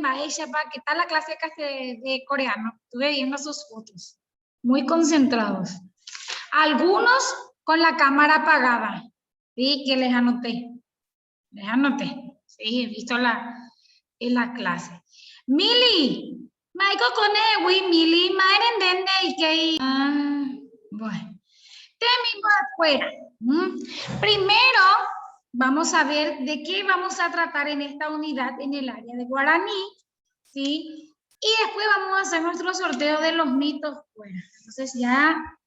Maesha, ¿qué tal la clase de coreano? Estuve viendo sus fotos, muy concentrados. Algunos con la cámara apagada, sí, que les anoté. Sí, he visto en la clase. Mili, Michael Conewi, Mili, Mayren Dende y que... bueno, termino afuera. Primero, vamos a ver de qué vamos a tratar en esta unidad en el área de guaraní, ¿sí? Y después vamos a hacer nuestro sorteo de los mitos fuera. Entonces ya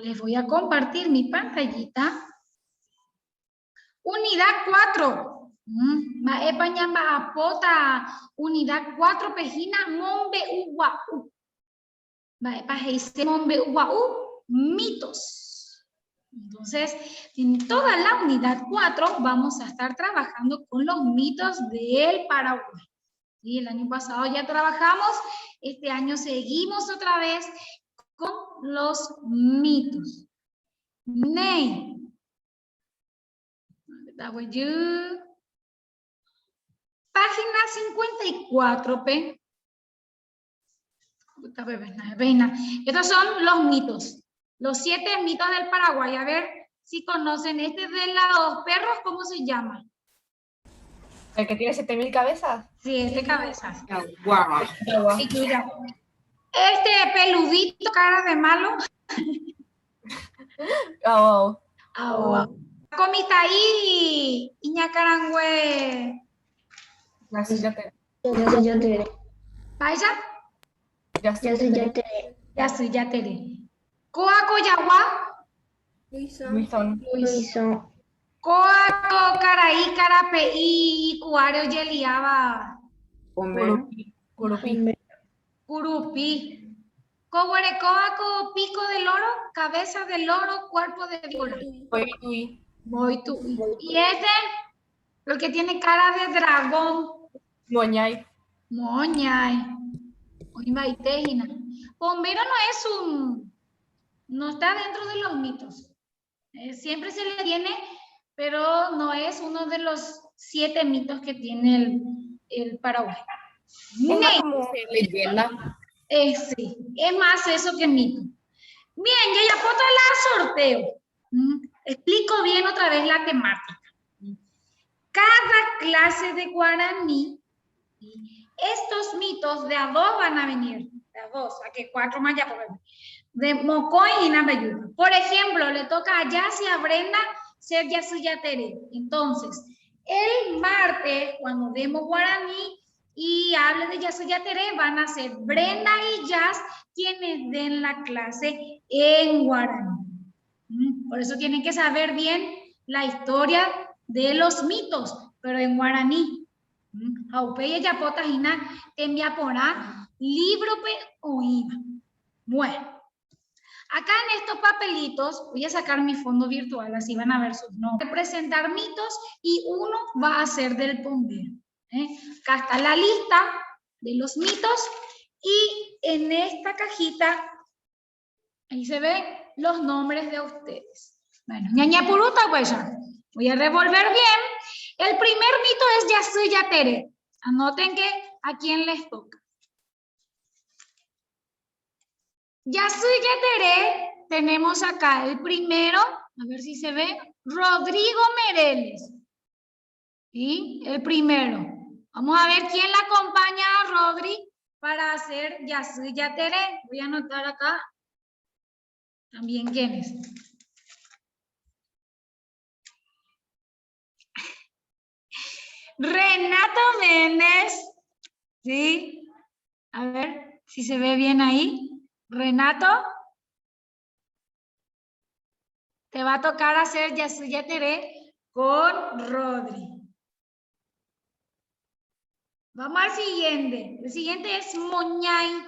les voy a compartir mi pantallita. Unidad 4. Maepanyamba apota. Unidad 4 pejina mombe uwau. Maepajeise mombe uwau. Mitos. Entonces, en toda la unidad 4 vamos a estar trabajando con los mitos del Paraguay. ¿Sí? El año pasado ya trabajamos, este año seguimos otra vez con los mitos. Ney. Página 54, P. Estos son los mitos. Los 7 mitos del Paraguay. A ver si conocen este de los perros, ¿cómo se llama? ¿El que tiene 7000 cabezas? Sí, este cabezas. Guau. Este peludito, cara de malo. Oh. Comita ahí, Iñacarangüe. Ya soy ya te. ¿Vaya? Ya soy Ya te. Coaco Yaguá. Luisón. Coaco Caraí, Carapeí, Cuario Yeliaba. Curupí. Coguarecoaco, pico del loro, cabeza del loro, cuerpo de víbora. Boitui. Y este, el que tiene cara de dragón. Moñay. Oimaitejina. Bombero no está dentro de los mitos. Siempre se le tiene, pero no es uno de los 7 mitos que tiene el Paraguay. Es más como leyenda. Sí, es más eso que mito. Bien, ya foto la sorteo. Explico bien otra vez la temática. Cada clase de guaraní, estos mitos de a 2 van a venir. De a 2, a que 4 más ya por ver. De Mocoy y Namayuca. Por ejemplo, le toca a Yassi y a Brenda ser Yasuyatere. Entonces, el martes, cuando demos guaraní y hable de Yasuyatere, van a ser Brenda y Yas quienes den la clase en guaraní. Por eso tienen que saber bien la historia de los mitos, pero en guaraní. Aupeya yapotajina tembiaporá libro pe oíba. Bueno. Acá en estos papelitos, voy a sacar mi fondo virtual, así van a ver sus nombres. Presentar mitos y uno va a ser del bombero. Acá está la lista de los mitos y en esta cajita, ahí se ven los nombres de ustedes. Bueno, ñaña puruta, pues ya. Voy a revolver bien. El primer mito es Yasuyatere. Anoten que a quién les toca. Yasuyatere, tenemos acá el primero, a ver si se ve, Rodrigo Mereles. ¿Sí? El primero. Vamos a ver quién la acompaña a Rodri para hacer Yasuyatere. Voy a anotar acá también quién es. Renato Méndez. ¿Sí? A ver si se ve bien ahí. Renato. Te va a tocar hacer Yasuyatere con Rodri. Vamos al siguiente. El siguiente es Moñay.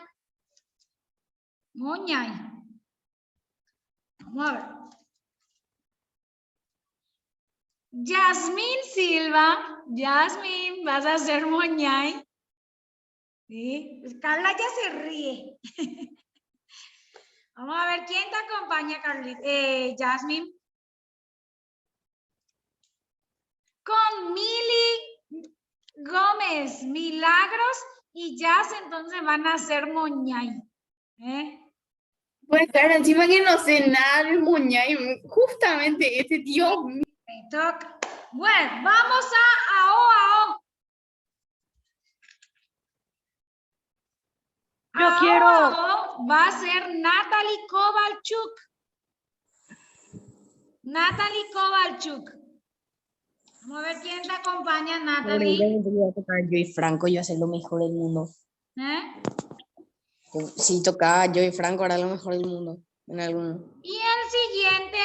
Moñay. Vamos a ver. Yasmín Silva. Yasmín, vas a hacer Moñay. ¿Sí? Carla ya se ríe. Vamos a ver quién te acompaña, Carlita. Yasmín. Con Mili Gómez, Milagros y Jazz, entonces van a ser Moñay. Pues claro, encima que no sé nada del Moñay, justamente este tío. Me toca. Bueno, vamos a AO. Yo quiero. AO va a ser Natalie Kovalchuk. Natalie Kovalchuk. Vamos a ver quién te acompaña, Natalie. Yo y Franco, yo hacer lo mejor del mundo. ¿Eh? Si tocaba yo y Franco, era lo mejor del mundo. En algún... Y el siguiente,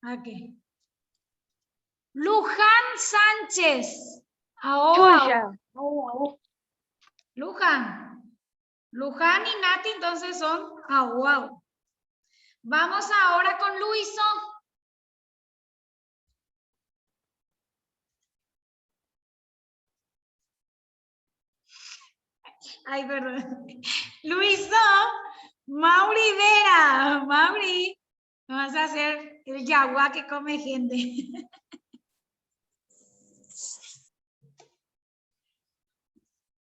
aquí. Luján Sánchez. Chuya. Luján. Luján y Nati entonces son AO. Vamos ahora con Luiso. Ay, perdón. Luiso, Mauri Vera. Mauri, vamos a hacer el yaguá que come gente.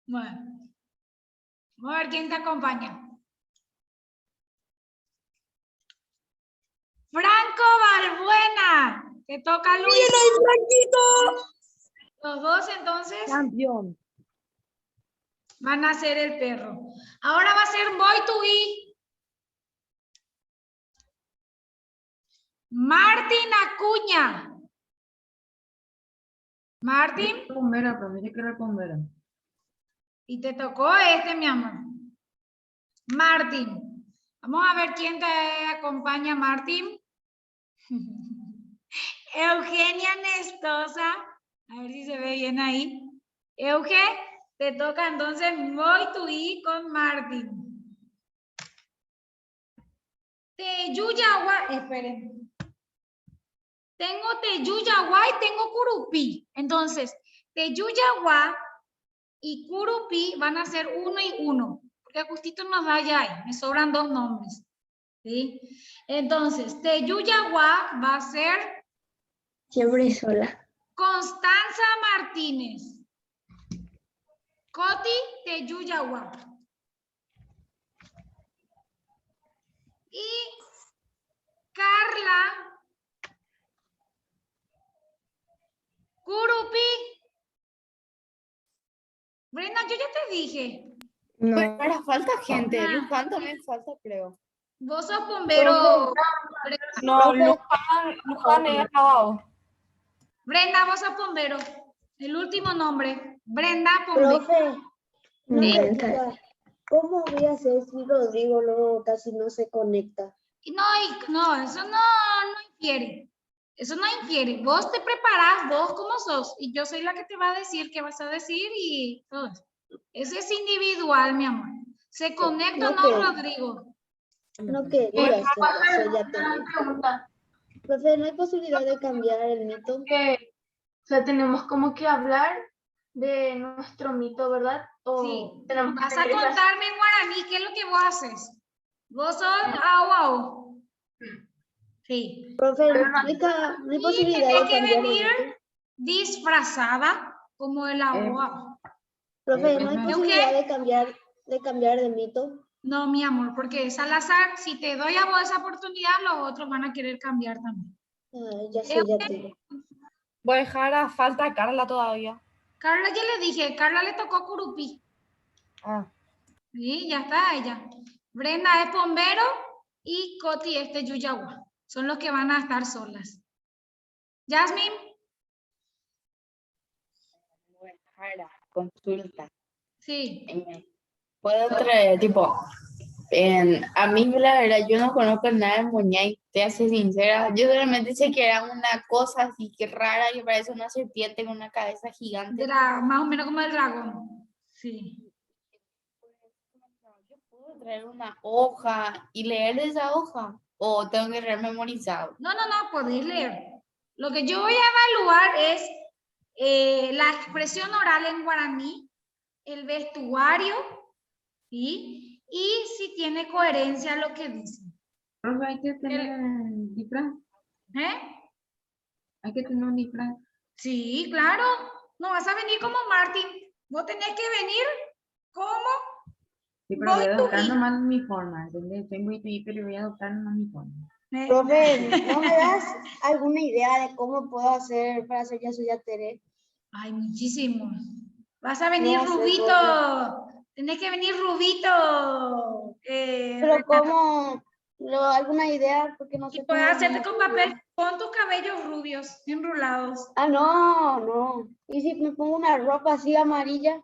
Bueno, vamos a ver quién te acompaña. Franco Balbuena, te toca Luis. ¡Mira el Franquito! Los dos entonces Campeón. van a ser el perro. Ahora va a ser Boy to Be. Martín Acuña. Martín. Bombera, pero mire que era bombera. Y te tocó este, mi amor. Martín. Vamos a ver quién te acompaña, Martín. Eugenia Nestosa. A ver si se ve bien ahí. Euge, te toca entonces Voy to Be con Martín. Teyuyawa, esperen. Tengo Teyuyawa y tengo Curupí. Entonces, Teyuyawa y Curupí van a ser 1 y 1. Porque justito nos da ya ahí. Me sobran 2 nombres. ¿Sí? Entonces, Teyuyawa va a ser Siempre sola. Constanza Martínez. Coti Teyuyawa. Y Carla Curupí. Brenda, yo ya te dije. No. Pues ahora falta gente. Luján también falta, creo. Vos sos bombero. No, Luján es acabado. Brenda, vos sos bombero. El último nombre. Brenda Bombero. Profe, Sí. ¿cómo voy a hacer si Rodrigo luego casi no se conecta? No, eso no infiere. Eso no infiere. Vos te preparás, vos como sos, y yo soy la que te va a decir qué vas a decir y todo eso. Ese es individual, mi amor. ¿Se conecta o no, Rodrigo? No quería hacer, ya Profe, ¿no hay posibilidad de cambiar el mito? O sea, tenemos como que hablar de nuestro mito, ¿verdad? O Sí. tenemos Vas que a hacer esas- contarme en guaraní qué es lo que vos haces. Vos sos au. Sí. Profe, no hay Y posibilidad tenés de que cambiar el venir mito. disfrazada como el au. Profe, ¿no hay ¿Yo posibilidad qué? de cambiar de mito? No, mi amor, porque es al azar. Si te doy a vos esa oportunidad, los otros van a querer cambiar también. Ya sé, ya tengo. Voy a dejar a falta a Carla todavía. Carla, ya le dije, Carla le tocó Curupí. Ah. Sí, ya está ella. Brenda es bombero y Coti es de Yuyawa. Son los que van a estar solas. Jasmine. Consulta. Sí. Puedo traer, tipo, a mí la verdad, yo no conozco nada de Moñay, te hace sincera. Yo realmente sé que era una cosa así que rara, que parece una serpiente con una cabeza gigante. Más o menos como el dragón. Sí. Yo puedo traer una hoja y leer de esa hoja, o tengo que leer memorizado. No, podéis leer. Lo que yo voy a evaluar es la expresión oral en guaraní, el vestuario, ¿sí? Y si tiene coherencia lo que dice. Profe, hay que tener disfraz. ¿Eh? Hay que tener un disfraz. Sí, claro. No vas a venir como Martín. Vos tenés que venir como Sí, pero voy a voy adoptar to be. nomás mi forma. ¿Entendés? Soy muy tuí, pero voy a adoptar nomás mi forma. Profe, ¿no me das alguna idea de cómo puedo hacer para hacer ya soy ya Tere? Ay, muchísimo. Vas a venir No sé, Rubito. Tenés que venir Rubito. Pero Renata. ¿cómo? ¿Alguna idea? Porque no Y sé puedes cómo. hacerte con papel, con tus cabellos rubios, enrulados. Ah, no, no. ¿Y si me pongo una ropa así amarilla?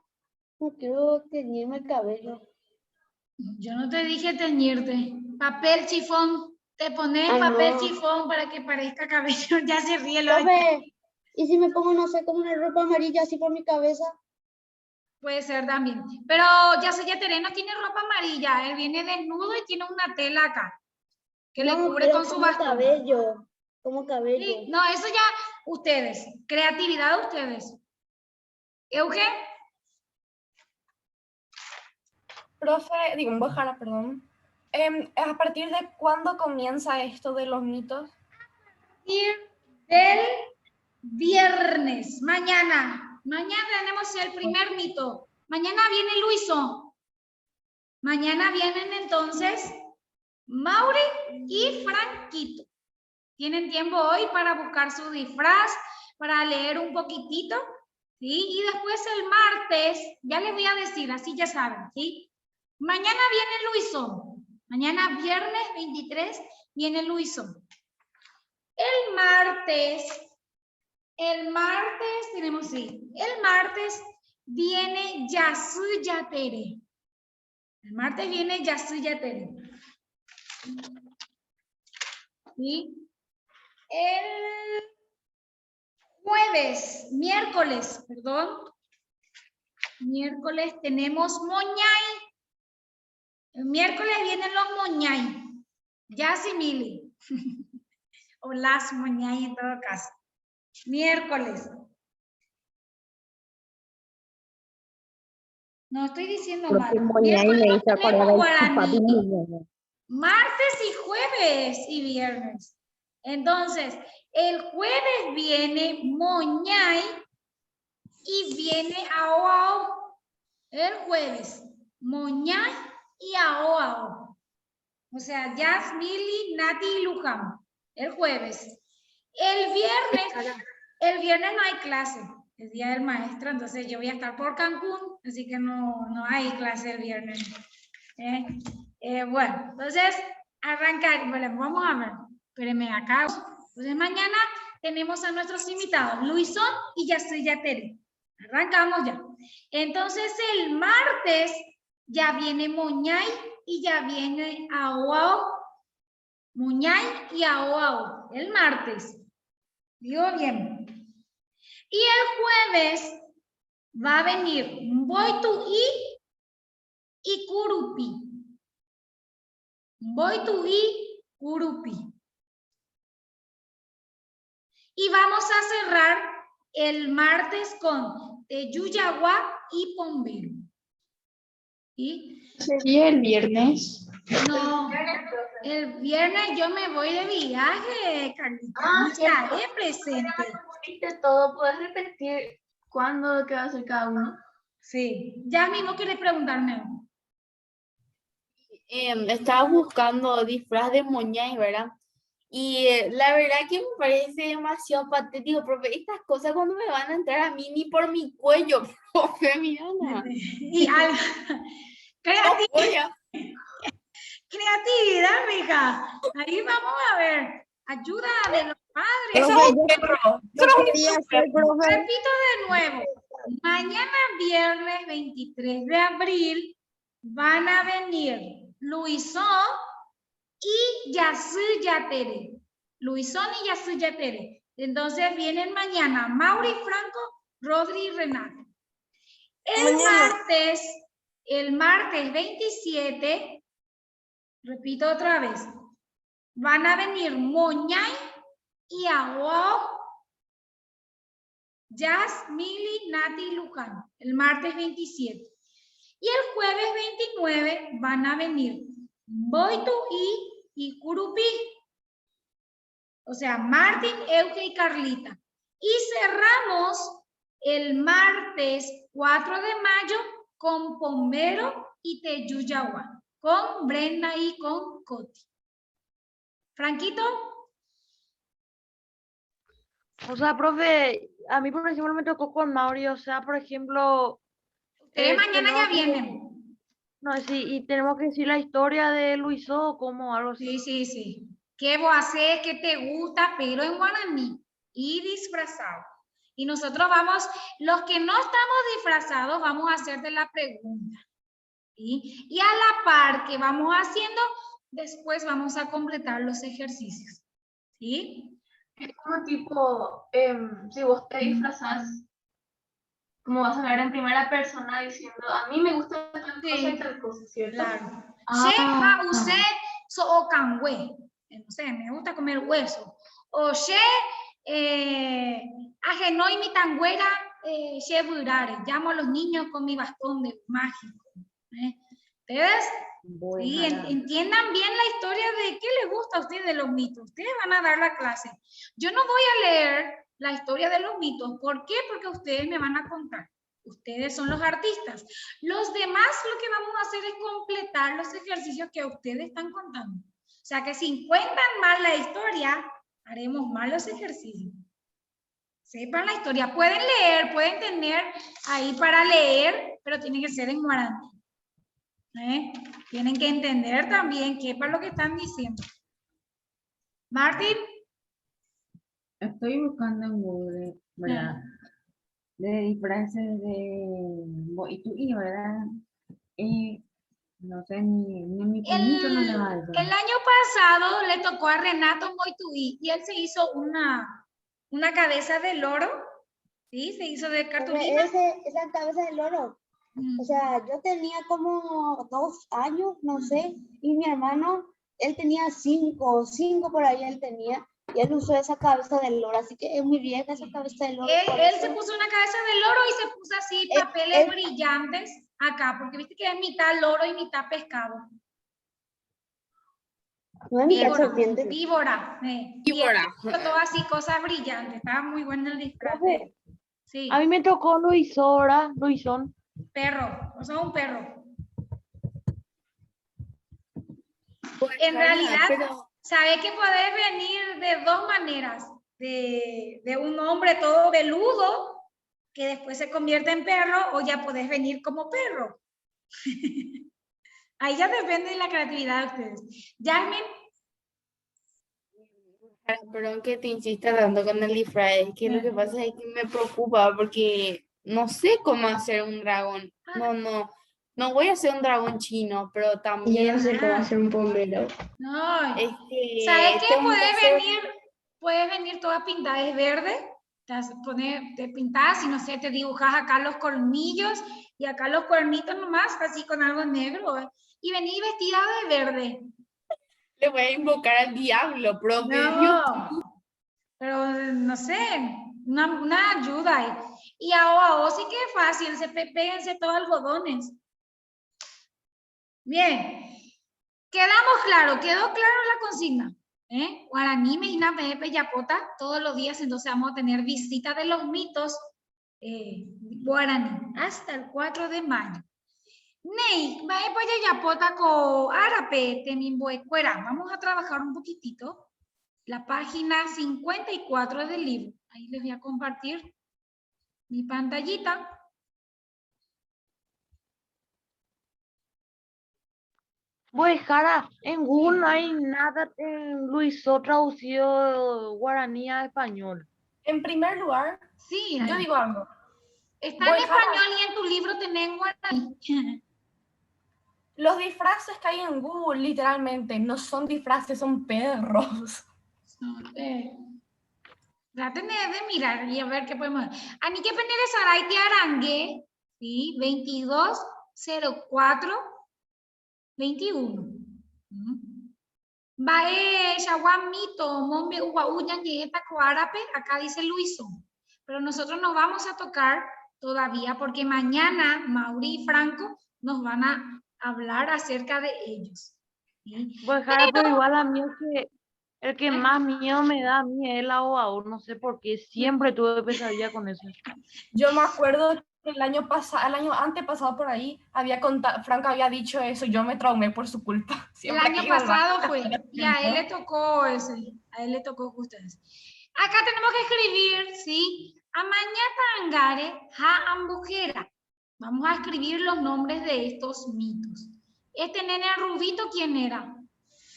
No quiero teñirme el cabello. Yo no te dije teñirte. Papel chifón. Te pones Ah, papel no. chifón para que parezca cabello. Ya se ríe lo Profe, ¿y si me pongo, no sé, como una ropa amarilla así por mi cabeza? Puede ser también. Pero ya sé, ya Tereno tiene ropa amarilla. Él viene desnudo y tiene una tela acá. Que le No, cubre pero con su como bastón. cabello. Como cabello. Sí, no, eso ya ustedes. Creatividad ustedes. Euge, Profe, digo, voy a Jara, perdón. ¿A partir de cuándo comienza esto de los mitos? del viernes, mañana. Mañana tenemos el primer mito. Mañana viene Luiso. Mañana vienen entonces Mauri y Franquito. Tienen tiempo hoy para buscar su disfraz, para leer un poquitito, ¿sí? Y después el martes, ya les voy a decir, así ya saben, ¿sí? Mañana viene Luiso. Mañana viernes 23 viene Luiso. El martes tenemos, sí, el martes viene Yasuya Tere. El martes viene Yasuya Tere. ¿Sí? El miércoles tenemos Moñay. El miércoles vienen los Moñay. Yas y Mili. O las Moñay en todo caso. Miércoles. No estoy diciendo mal. Miércoles no tenemos guaraní. Martes y jueves y viernes. Entonces, el jueves viene Moñay y viene Aoao. El jueves, Moñay y Aoao. O sea, Jazz, Mili, Nati y Luján. El jueves. El viernes no hay clase. Es día del maestro, entonces yo voy a estar por Cancún, así que no hay clase el viernes. Bueno, entonces, arrancar. Bueno, vamos a ver. Espérenme acá. Entonces, mañana tenemos a nuestros invitados, Luisón y Yasuya Tere. Arrancamos ya. Entonces, el martes ya viene Moñay y ya viene Aoao. Moñay y Aoao. El martes. Digo bien. Y el jueves va a venir Boituí y Curupi. Boituí, Curupi. Y vamos a cerrar el martes con Teyuyagua y Pombero. ¿Sí? ¿Sería el viernes? No, el viernes yo me voy de viaje, Carlita. No estaré presente. ¿Viste todo? ¿Puedes repetir cuándo qué va a hacer cada uno? Sí, ya mismo querés preguntarme. Estaba buscando disfraz de Moñay, ¿verdad? Y la verdad que me parece demasiado patético, profe. Estas cosas cuando me van a entrar a mí ni por mi cuello, profe, mírala. Y creatividad, mija. Ahí vamos a ver. Ayuda de los padres. Eso es un perro. Yo quería ser profe. Repito de nuevo. Mañana viernes 23 de abril van a venir Luisón y Yasuya Tere. Luisón y Yasuya Tere. Entonces vienen mañana Mauri, Franco, Rodri y Renato. El martes 27, repito otra vez, van a venir Moñay y Aguao, Jazz, Mili, Nati y Luján. El martes 27. Y el jueves 29 van a venir Boituí y Curupi. O sea, Martín, Euge y Carlita. Y cerramos el martes 4 de mayo con Pomero y Teyuyawa, con Brenda y con Coti. Franquito. O sea, profe, a mí por ejemplo me tocó con Mauri, o sea, por ejemplo... Ustedes mañana tenemos ya vienen. No, sí, y tenemos que decir la historia de Luiso como algo así. Sí. ¿Qué vos haces? ¿Qué te gusta? Pero en guaraní y disfrazado. Y nosotros vamos, los que no estamos disfrazados, vamos a hacerte la pregunta. ¿Sí? Y a la par que vamos haciendo, después vamos a completar los ejercicios. ¿Sí? Es como tipo, si vos te disfrazás, como vas a hablar en primera persona diciendo, a mí me gusta tal cosa y tal cosa, ¿cierto? Claro. Ah. Usted so cangüe. No sé, me gusta comer hueso. O ajenoi mi tangüera, burare. Llamo a los niños con mi bastón de mágico. Ustedes sí, entiendan bien la historia de qué les gusta a ustedes de los mitos. Ustedes van a dar la clase. Yo no voy a leer la historia de los mitos. ¿Por qué? Porque ustedes me van a contar. Ustedes son los artistas. Los demás lo que vamos a hacer es completar los ejercicios que ustedes están contando. O sea que si cuentan mal la historia, haremos mal los ejercicios. Sepan la historia. Pueden leer, pueden tener ahí para leer, pero tiene que ser en guaraní. Tienen que entender también qué es lo que están diciendo. Martín. Estoy buscando en Google, ¿verdad? De disfraces de Boituí, ¿verdad? No sé, ni mi primito no le va a decir. El año pasado le tocó a Renato Moituí y él se hizo una cabeza de loro, ¿sí? Se hizo de cartulina. Esa cabeza de loro. O sea, yo tenía como 2 años, no sé, y mi hermano, él tenía 5 por ahí él tenía, y él usó esa cabeza de loro, así que es muy vieja esa cabeza de loro. Él se puso una cabeza de loro y se puso así papeles brillantes acá, porque viste que es mitad loro y mitad pescado. No es mitad serpiente. Víbora. Todo así, cosas brillantes. Estaba muy bueno el disfraz. Sí. A mí me tocó Luisón. Perro, o sea, un perro. Pues, en realidad, pero... ¿sabe que podés venir de 2 maneras? De un hombre todo peludo que después se convierte en perro, o ya podés venir como perro. Ahí ya depende de la creatividad de ustedes. Jasmine. Perdón que te insista tanto con el disfraz, es que lo que pasa es que me preocupa porque no sé cómo hacer un dragón. No voy a hacer un dragón chino, pero también... Yo no sé cómo hacer un pomelo. No, es que ¿sabes qué? tengo que hacer... Puedes venir toda pintada, es verde, te pintas y no sé, te dibujas acá los colmillos y acá los cuernitos nomás, así con algo negro, y venís vestida de verde. Le voy a invocar al diablo, profe. No, pero no sé, una ayuda. Y ahora sí que es fácil, péguense todos algodones. Bien, quedó claro la consigna. Guaraní, Mejina, Pepe, Yapota, todos los días, entonces vamos a tener visita de los mitos guaraní hasta el 4 de mayo. Ney, vaya Yapota con Árape, Temimboecuera. Vamos a trabajar un poquitito la página 54 del libro. Ahí les voy a compartir mi pantallita. Pues, Jara, en Google no hay nada en Luiso traducido guaraní a español. En primer lugar, sí, yo digo algo. Está en español y en tu libro tenés guaraní. Los disfraces que hay en Google, literalmente, no son disfraces, son perros. Traten de mirar y a ver qué podemos hacer. Ani que penere sarai te arangue, ¿sí? 2204-21. Bae Shawamito, Mombe Uguauyan, Yeta Coarape, acá dice Luiso. Pero nosotros no vamos a tocar todavía porque mañana Mauri y Franco nos van a hablar acerca de ellos. ¿Sí? Pues, Jara, pero igual a mí El que más miedo me da a mí es el ahogado, no sé por qué, siempre tuve pesadilla con eso. Yo me acuerdo que el año pasado, el año antepasado por ahí, Franco había dicho eso, yo me traumé por su culpa. El Siempre que año iba al pasado baño, fue, y a él le tocó ese, a él le tocó justo ese. Acá tenemos que escribir, ¿sí? Amañata Angare, Ja Ambujera. Vamos a escribir los nombres de estos mitos. Este nene rubito, ¿quién era?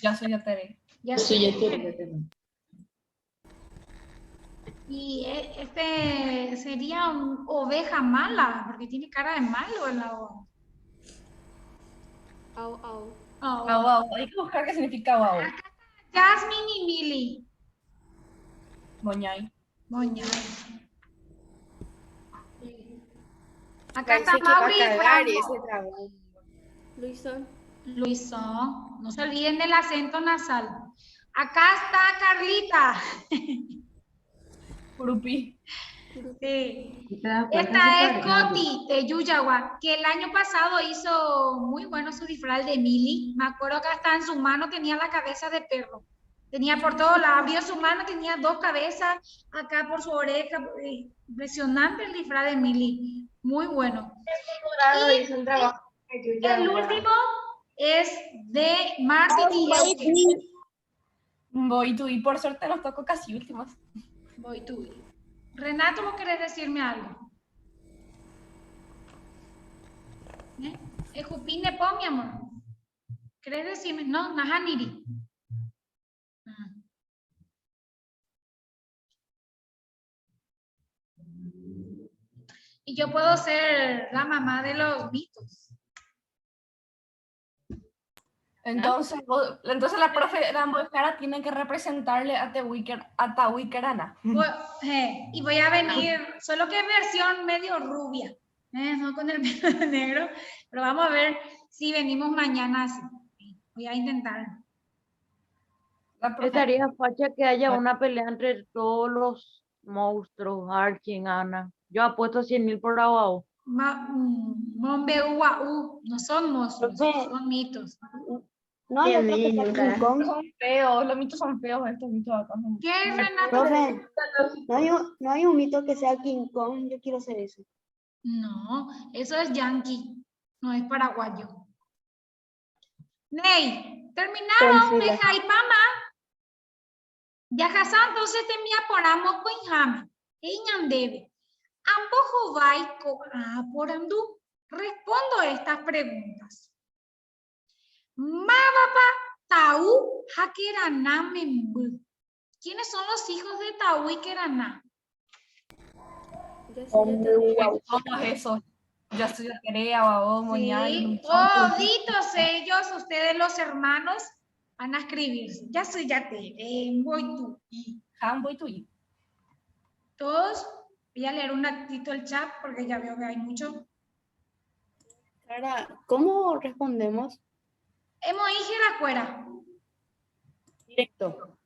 Ya soy de Tere. Ya Eso sé. ya te- Y este sería un oveja mala, porque tiene cara de malo el agua. Au, au. Au, au. Hay que buscar qué significa au, au. Jasmine y Millie. Moñay. Moñay. Acá Parece está que va a Mauri y cagar ese Franco. dragón. Luisón. Luisón, no se olviden del acento nasal. Acá está Carlita. Purupi. Sí. ¿Y te das cuenta Esta que es parece? Coti de Yuyagua, que el año pasado hizo muy bueno su disfraz de Mili. Me acuerdo que hasta en su mano tenía la cabeza de perro. Tenía por todos lados, abrió su mano, tenía dos cabezas, acá por su oreja. Impresionante el disfraz de Mili. Muy bueno. Dorado hizo un trabajo que yo ya El último es de Martín y Euge. Voy tú, y por suerte nos tocó casi últimos. Voy tú. Renato, ¿vos querés decirme algo? Ejupine po, mi amor. ¿Querés decirme? No, Nahaniri. Y yo puedo ser la mamá de los mitos. Entonces, la profe Lamboescara tiene que representarle a Tahuicarana. Y voy a venir, solo que versión medio rubia, no con el pelo negro, pero vamos a ver si venimos mañana así. Voy a intentar. La profe, Estaría facha que haya una pelea entre todos los monstruos, a ver quién gana. Yo apuesto 100.000 por ahogado. Mombehuaú, no son monstruos, Profe. son mitos. No hay otro que sea King Kong. son feos, los mitos son feos estos mitos acá. ¿Qué, Renato? Profe, no hay un mito que sea King Kong. Yo quiero hacer eso. No, eso es yankee, no es paraguayo. Ney, terminaron, Confila. Meja y Pama. Ya Hassan, entonces te me aporamos con Jame. Ella debe. Ambojo vai por andú. Respondo estas preguntas. Mabapa Taú Hakeraná Membu. ¿Quiénes son los hijos de Taú y Keraná? Todos esos. Ya estoy de Terea, Babó, Moñay. Sí, Luisón, toditos ellos, ustedes los hermanos, van a escribirse. Ya soy ya te, voy tú. Han, voy tú. Todos, voy a leer un ratito el chat porque ya veo que hay mucho. Sara, ¿cómo respondemos? Hemos ido afuera. Directo.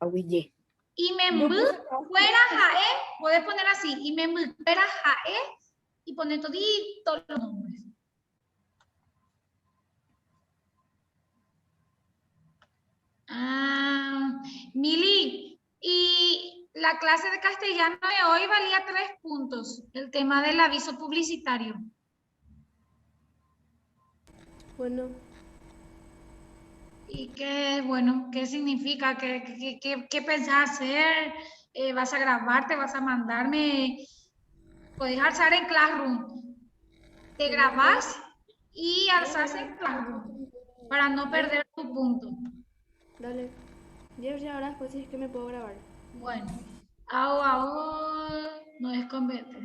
A Wille. Y me fuera jae, puedes poner así, y me fuera jae, y poner toditos los nombres. Mili, y la clase de castellano de hoy valía 3 puntos, el tema del aviso publicitario. Bueno. ¿Y qué, bueno, qué significa? ¿Qué pensás hacer? ¿Vas a grabarte? ¿Vas a mandarme? Puedes alzar en Classroom. Te grabas y alzas en Classroom para no perder tu punto. Dale. Ya ahora después es que me puedo grabar. Bueno, ahora no es conveniente.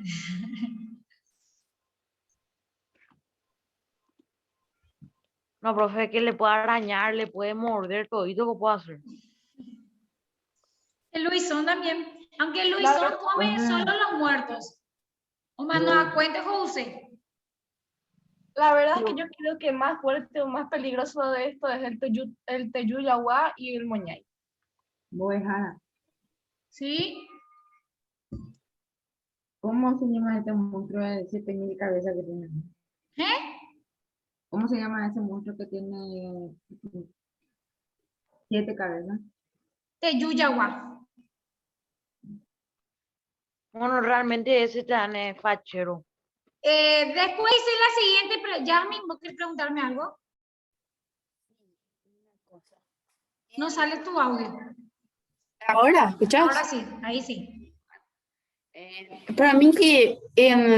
No, profe, que le puede arañar, le puede morder, todito que puede hacer. El Luisón también. Aunque el Luisón come solo los muertos. O más no da cuenta, José. La verdad es que yo creo que más fuerte o más peligroso de esto es el Teyuyagua y el Moñay. Boejara. ¿Sí? ¿Cómo se llama este monstruo de 7.000 cabezas que tiene? ¿Eh? ¿Cómo se llama ese monstruo que tiene 7 cabezas. Teyuyagua. Bueno, realmente ese tan es fachero. Después hice la siguiente, pero ya mismo quieres preguntarme algo. No sale tu audio. Ahora, ¿escuchás? Ahora sí, ahí sí. Para mí que,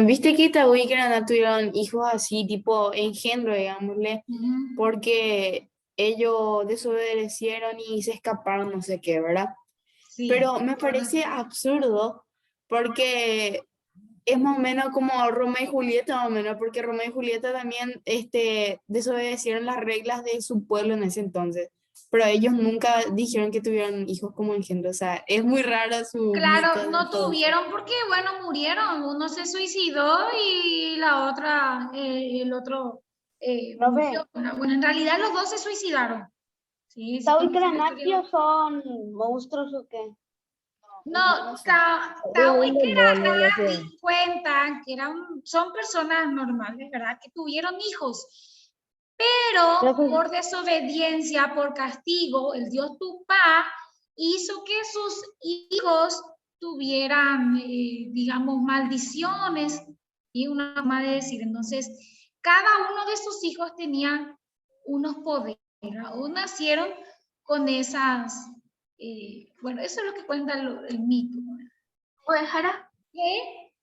viste que Itaú y Granada tuvieron hijos así, tipo engendro, digámosle, Ujú. porque ellos desobedecieron y se escaparon, no sé qué, ¿verdad? Sí. Pero me parece absurdo porque es más o menos como Romeo y Julieta, más o menos, porque Romeo y Julieta también desobedecieron las reglas de su pueblo en ese entonces, pero ellos nunca dijeron que tuvieron hijos como engendro, o sea, es muy raro su Claro, mito no de todo eso. tuvieron porque, bueno, murieron. Uno se suicidó y la otra, el otro Profe. murió. Bueno, en realidad los dos se suicidaron. Sí, sí, ¿Tau y conoce la historia. Granatio son monstruos o qué? No, Tao y Keranathi cuentan que son personas normales, ¿verdad? Que tuvieron hijos, pero por desobediencia, por castigo, el dios Tupá hizo que sus hijos tuvieran, digamos, maldiciones y una forma de decir. Entonces, cada uno de sus hijos tenía unos poderes, o nacieron con esas, bueno, eso es lo que cuenta el mito. Pues, Jara, ¿Qué?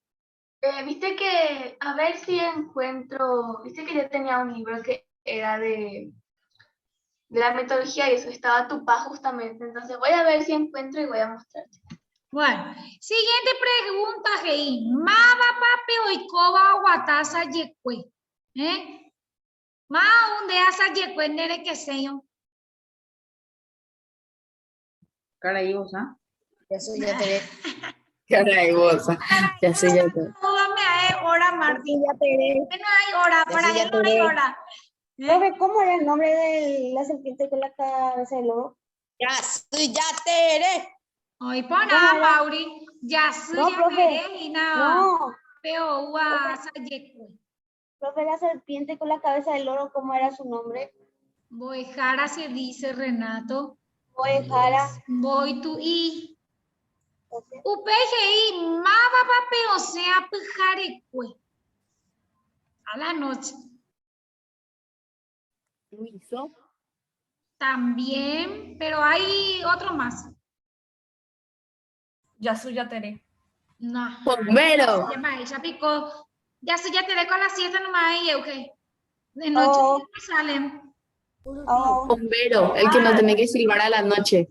viste que, a ver si encuentro, viste que yo tenía un libro que era de la mitología y eso, estaba Tupá justamente, entonces voy a ver si encuentro y voy a mostrarte. Bueno, siguiente pregunta, Gei. Maba pape oikoba watasa yekue. Ma unde asa yekue nere que seyo. Caraíbosa. Ya soy ya te Caray, bolsa. Ya sé, ya sé. Dame a hora, Martín. Ya te veré. No hay hora, Ya para sí, ya él no hay te hora. Profe, ¿cómo era el nombre de la serpiente con la cabeza de lobo? Ya soy ya te veré. Hoy pon ¿Cómo a era? Mauri. Ya soy No, ya profe. veré y nada. No, Pero asa yekue. profe, la serpiente con la cabeza de loro, ¿cómo era su nombre? Boejara se dice, Renato. Oejara. Voy tu i. UPGI, maba pape, o sea, pujarecue. A la noche. Luiso. También, pero hay otro más. Yasuyatere. No. Bombero. Ya picó. Ya te ve con la siesta nomás y ok. De noche Oh. no salen. Oh, Bombero, el que no tiene que silbar a la noche.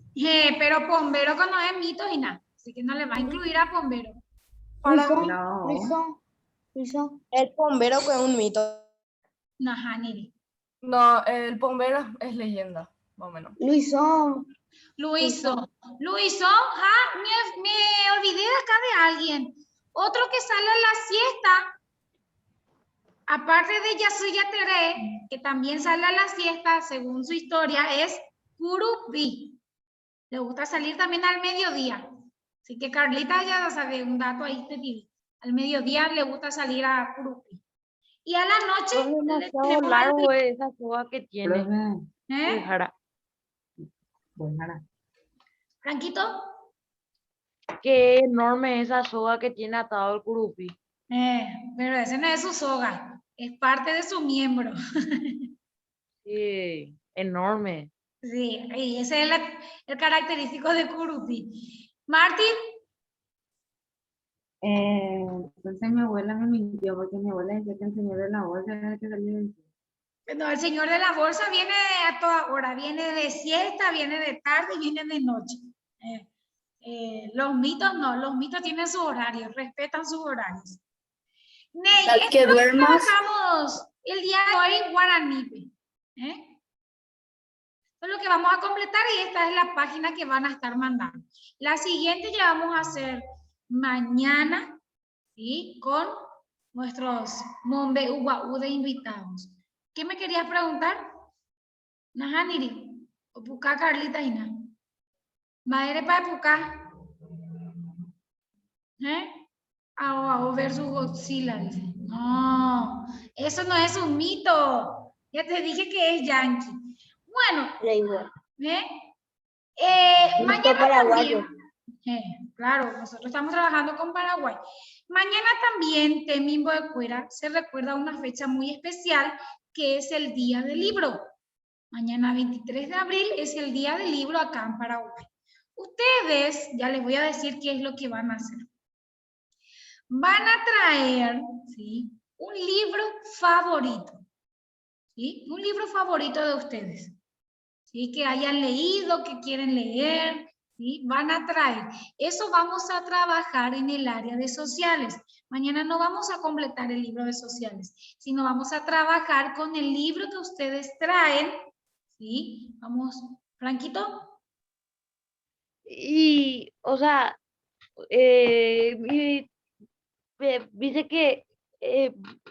Pero Pombero cuando es mito y nada. Así que no le va a incluir a Pombero. Luisón, No. Luisón. El bombero con un mito. No, Janiri. No, el bombero es leyenda, más o menos. Luisón. Luiso, me olvidé acá de alguien. Otro que sale a la siesta, aparte de Yasuya Tere, que también sale a la siesta, según su historia, es Kurupi. Le gusta salir también al mediodía. Así que Carlita ya sabe un dato ahí te digo. Al mediodía le gusta salir a Kurupi. Y a la noche Es demasiado largo esa soga que tiene. Profe, ¿eh? Jara. pues nada. Franquito, Qué enorme esa soga que tiene atado el curupi. pero ese no es su soga, es parte de su miembro. Sí, enorme. Sí, y ese es el característico de Kurupi. Martín, Entonces mi abuela me mintió porque mi abuela decía que el señor de la bolsa era el que salía del cielo. no, el señor de la bolsa viene a toda hora, viene de siesta, viene de tarde y viene de noche. Los mitos no, los mitos tienen sus horarios, respetan sus horarios. Ney, Tal que duermas. trabajamos el día de hoy Guaranipe. Esto es lo que vamos a completar y esta es la página que van a estar mandando. La siguiente ya vamos a hacer mañana, ¿sí? Con nuestros Mombe Uguaú de invitados. ¿Qué me querías preguntar? Najaniri, o Pucá Carlita y na. Madre para Pucá. Ao versus Godzilla, dice. No, eso no es un mito. Ya te dije que es yankee. Bueno, Da igual. Mañana paraguayo. también, claro, nosotros estamos trabajando con Paraguay. Mañana también, Temimbo de Cuera, se recuerda una fecha muy especial que es el Día del Libro. Mañana 23 de abril es el Día del Libro acá en Paraguay. Ustedes, ya les voy a decir qué es lo que van a hacer. Van a traer, ¿sí?, un libro favorito, ¿sí? Un libro favorito de ustedes, ¿sí? Que hayan leído, que quieren leer, ¿sí? Van a traer. Eso vamos a trabajar en el área de sociales. Mañana no vamos a completar el libro de sociales, sino vamos a trabajar con el libro que ustedes traen, ¿sí? Vamos, Franquito. Y, o sea, dice que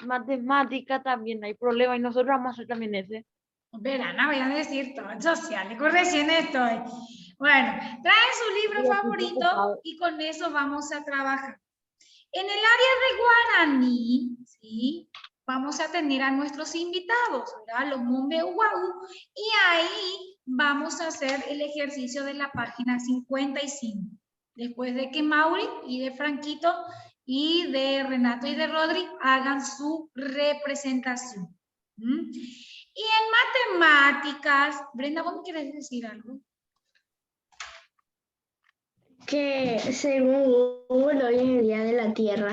matemática también hay problema y nosotros vamos a hacer también ese. Verán, voy a decir todo sociales, recién estoy. Bueno, traen su libro favorito y con eso vamos a trabajar. En el área de Guaraní, ¿sí?, vamos a tener a nuestros invitados, ¿verdad? Los Mombe Uau, y ahí vamos a hacer el ejercicio de la página 55. Después de que Mauri y de Franquito y de Renato y de Rodri hagan su representación. Y en matemáticas, Brenda, ¿vos me quieres decir algo? Que según Google hoy es el Día de la Tierra.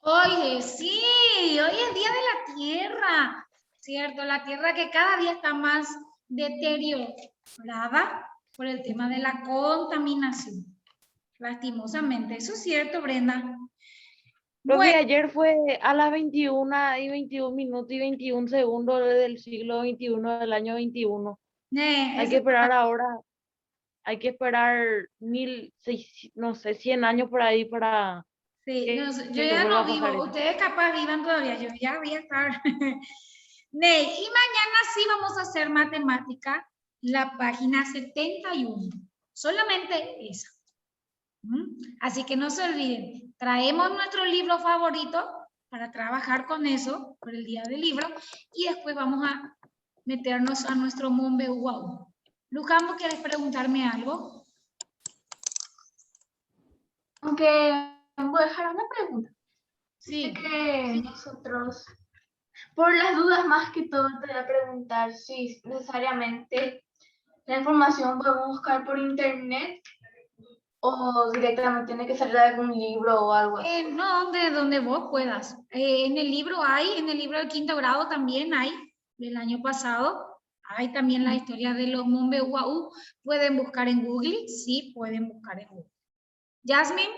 Oye, sí, hoy es Día de la Tierra, ¿cierto? La Tierra que cada día está más deteriorada por el tema de la contaminación, lastimosamente. ¿Eso es cierto, Brenda? Lo Bueno, que ayer fue a las 21:21 y 21 segundos del siglo XXI, del año 21. Hay que esperar ahora, hay que esperar 1.100 años por ahí para sí, que, no, yo que ya vuelva no a pasar vivo, eso. ustedes capaz vivan todavía, yo ya voy a estar. Ney, y mañana sí vamos a hacer matemática, la página 71, solamente esa. Así que no se olviden, traemos nuestro libro favorito para trabajar con eso, por el día del libro, y después vamos a meternos a nuestro Mombe Wow. Lujambo, ¿quieres preguntarme algo? Aunque voy a dejar una pregunta. Sí. Dice que nosotros, por las dudas más que todo, te voy a preguntar si necesariamente la información podemos buscar por internet o directamente tiene que salir de algún libro o algo así. No, de donde vos puedas. En el libro hay, en el libro del quinto grado también hay, del año pasado, hay también la historia de los Mombe Uau. ¿Pueden buscar en Google? Sí, pueden buscar en Google. Jasmine.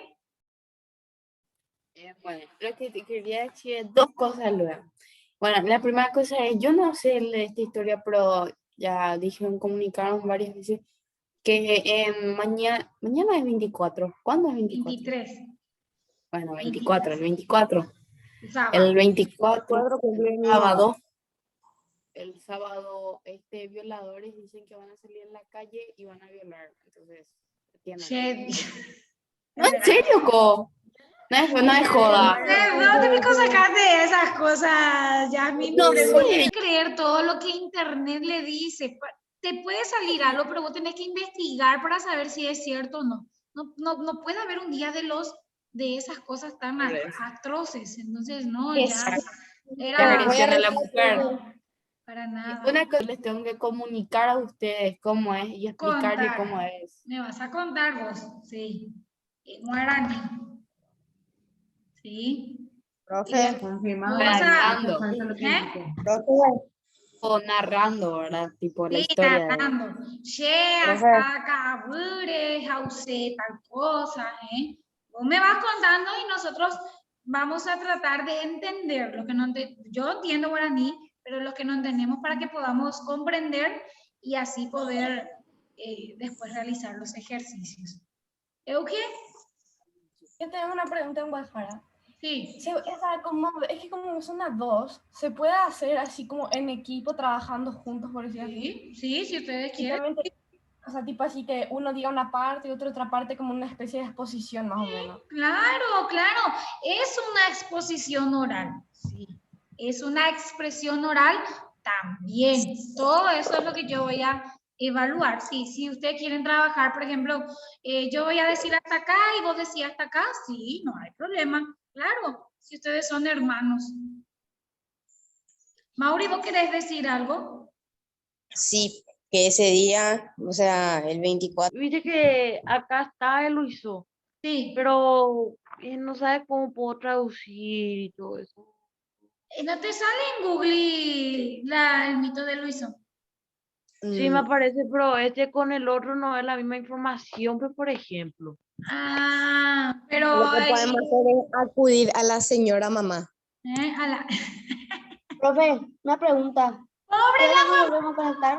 Bueno, lo que te quería decir es dos cosas luego. Bueno, la primera cosa es, yo no sé de esta historia, pero ya dijeron, comunicaron varias veces que mañana es 24. ¿Cuándo es 24? 23. Bueno, 24, el 24. Sábado. El 24, Cuatro cumpleaños. sábado. El sábado, violadores dicen que van a salir en la calle y van a violar. Entonces, ¿entienden? No, en serio, Co. No es joda. No te me sacar de esas cosas, Jasmine. No Pero sé. vos tenés que creer todo lo que internet le dice. Te puede salir algo, pero vos tenés que investigar para saber si es cierto o no. No puede haber un día de esas cosas tan atroces. Entonces, no, ya era Agresión a la mujer. para nada. Una cosa les tengo que comunicar a ustedes cómo es y explicarles Contar. cómo es. Me vas a contar vos, sí. En guaraní. Sí. Profe, Confirmado. Narrando. Falta lo que ¿Eh? dice. profe, O narrando, ¿verdad? Tipo la Sí, historia de... narrando. Che, Profe. hasta Cabure, Jause, tal cosa, ¿eh? Vos me vas contando y nosotros vamos a tratar de entender lo que no yo entiendo guaraní, pero lo que no entendemos para que podamos comprender y así poder después realizar los ejercicios. ¿Euge? Yo tengo una pregunta en Guadalajara. Sí. Es que como son las dos, ¿se puede hacer así como en equipo, trabajando juntos, por decirlo así? Sí, si ustedes quieren. Realmente, o sea, tipo así que uno diga una parte y otro otra parte, como una especie de exposición más o menos. Claro, claro. Es una exposición oral. Sí. Es una expresión oral también. Todo eso es lo que yo voy a evaluar. Sí, si ustedes quieren trabajar, por ejemplo, yo voy a decir hasta acá y vos decís hasta acá, sí, no hay problema. Claro, si ustedes son hermanos. Mauri, ¿vos querés decir algo? Sí, que ese día, o sea, el 24. Viste que acá está el Luiso, Sí. pero no sabe cómo puedo traducir y todo eso. ¿No te sale en Google el mito de Luiso? Sí, me aparece, pero con el otro no es la misma información, pues, por ejemplo. Ah, pero... Lo que podemos hacer es acudir a la señora mamá. A la... Profe, una pregunta. ¡Pobre ¿Qué hora la nos volvemos a conectar?